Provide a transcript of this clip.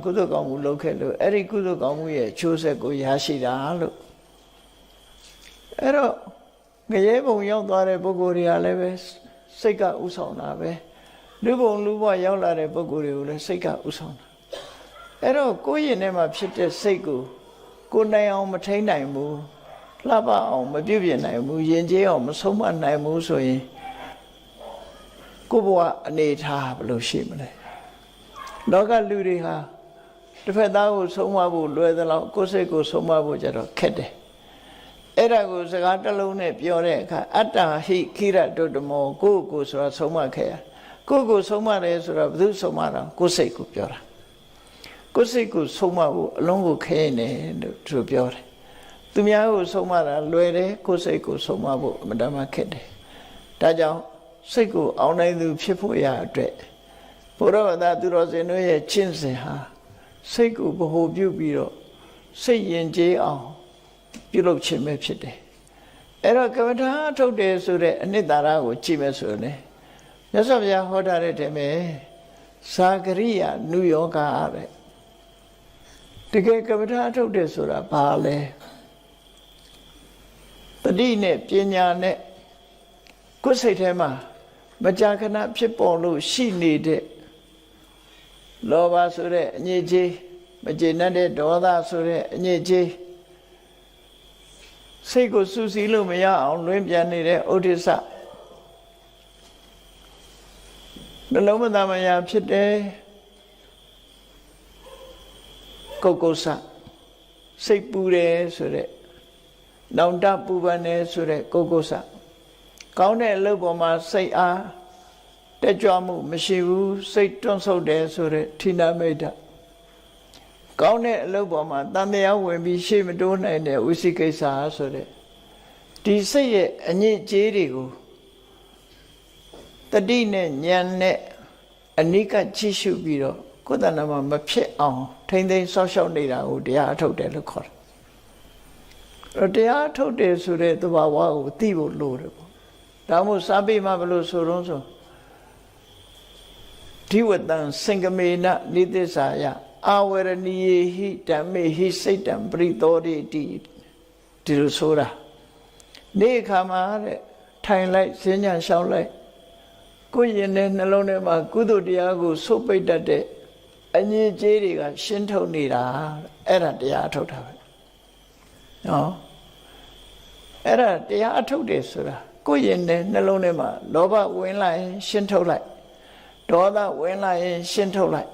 ကုသိုလ်ကောင်းမှုလုပ်ခဲ့လို့အဲ့ဒီကုသိုလ်ကောင်းမှုရဲ့အကျိုးဆက်ကိုရရှိတာလို့အဲ့တော့ငရဲဘုံရောက်သွားတဲ့ပုဂ္ဂိုလ်တွေကလည်းပဲစိတ်ကဥဆောင်တာပဲလူဘုံလူဘဝရောက်လာတဲ့ပုဂ္ဂိုလ်တွေကိုလည်းစိတ်ကဥဆောင်တာအဲ့တော့ကိုယ့်ရင်ထဲမှာဖြစ်တဲ့စိတ်ကိုနိုင်အောင်မထိန်းနိုင်ဘူးလှပအောင်မပြုပြင်နိုင်ဘူးယဉ်ကျေးအောင်မဆုံးမနိုင်ဘူးဆိုရင်ကိုယ့်ဘဝအနေထားဘယ်လိုရှိမလဲလောကလူတွေဟာတစ်ဖက်သားကိုဆုံးမဖို့လွယ်သလောက်ကိုယ်စိတ်ကိုဆုံးမဖို့ကြတော့ခက်တယ်အဲ့ဒါကိုစကားတစ်လုံးနဲ့ပြောတဲ့အခါအတ္တဟိခိရတုတ္တမောကိုဆိုတာဆုံးမခဲ့ရကိုဆုံးမတယ်ဆိုတာဘယ်သူဆုံးမတာကိုယ်စိတ်ကိုပြောတာကိုယ်စိတ်ကိုဆုံးမဖို့အလုံးကိုခဲနေလို့သူပြောတယ်သူများကိုဆုံးမတာလွယ်တယ်ကိုယ်စိတ်ကိုဆုံးမဖို့အမှန်တမ်းခက်တယ်ဒါကြောင့်စိတ်ကိုအောင်နိုင်သူဖြစ်ဖို့ရအတွက်ဘုရားဘာသာသူတော်စင်တို့ရဲ့ကျင့်စဉ်ဟာစိတ်ကိုဗဟိုပြုပြီးတော့စိတ်ယဉ်ကျေးအောင်ပြုလုပ်ခြင်းပဲဖြစ်တယ်အဲ့တော့ကမ္မထာထုတ်တယ်ဆိုတဲ့အနှစ်သာရကိုကြည့်မယ်ဆိုရင်မြတ်စွာဘုရားဟောထားတဲ့တည်းမဲ့သာဂရိယနုယောဂတဲ့တကယ်ကမ္မထာထုတ်တယ်ဆိုတာဘာလဲတတိနဲ့ပညာနဲ့ကိုယ်စိတ်ထဲမှာမကြာခဏဖြစ်ပေါ်လို့ရှိနေတဲ့လောဘဆိုတဲ့အညစ်အကြေးမကျေနပ်တဲ့ဒေါသဆိုတဲ့အညစ်အကြေးစိတ်ကိုစူးစီးလို့မရအောင်လွင်ပြန်နေတဲ့ဥဒိစ္စနှလုံးမသားမယာဖြစ်တယ်ကုက္ကုဆစိတ်ပူတယ်ဆိုတဲ့နောင်တပူပန်တယ်ဆိုတဲ့ကုက္ကုဆကောင်းတဲ့အလုပ်ပေါ်မှာစိတ်အားတက်ကြွမှုမရှိဘူးစိတ်တွန့်ဆုတ်တယ်ဆိုတဲ့ဌိနမိတ်တကောင်းတဲ့အလုပ်ပေါ်မှာတန်တရားဝင်ပြီးရှေ့မတိုးနိုင်တဲ့ဝိသိကိစ္စဆိုတဲ့ဒီစိတ်ရဲ့အညစ်အကြေးတွေကိုတတိနဲ့ဉာဏ်နဲ့အနိကကြည့်ရှုပြီးတော့ကိုယ်တဏ္ဍာမှာမဖြစ်အောင်ထိမ့်သိမ်းဆောက်ရှောက်နေတာကိုတရားအထုတ်တယ်လို့ခေါ်တယ်တရားအထုတ်တယ်ဆိုတဲ့သဘာဝကိုသိဖို့လိုတယ်ပေါ့ဒါမှမဟုတ်စာပေမှာဘယ်လိုဆိုတော့ဆိုဒီဝတ္တံစင်္ကမေနနိသစ္စာယအာဝရဏီယေဟိဓမ္မေဟိစိတ်တံပရိသောတိတိဒီလိုဆိုတာနေ့ခါမှာတဲ့ထိုင်လိုက်ဈဉ္ညာလျှောက်လိုက်ကိုယ်ရင်ထဲနှလုံးထဲမှာကုသိုလ်တရားကိုစုပ်ပိတ်တတ်တဲ့အငြင်းကြေးတွေကရှင်းထုတ်နေတာအဲ့ဒါတရားအထုတ်တာပဲနော်အဲ့ဒါတရားအထုတ်တယ်ဆိုတာကိုယ်ရင်ထဲနှလုံးထဲမှာလောဘဝင်လာရင်ရှင်းထုတ်လိုက်ဒေါသဝင်လာရင်ရှင်းထုတ်လိုက်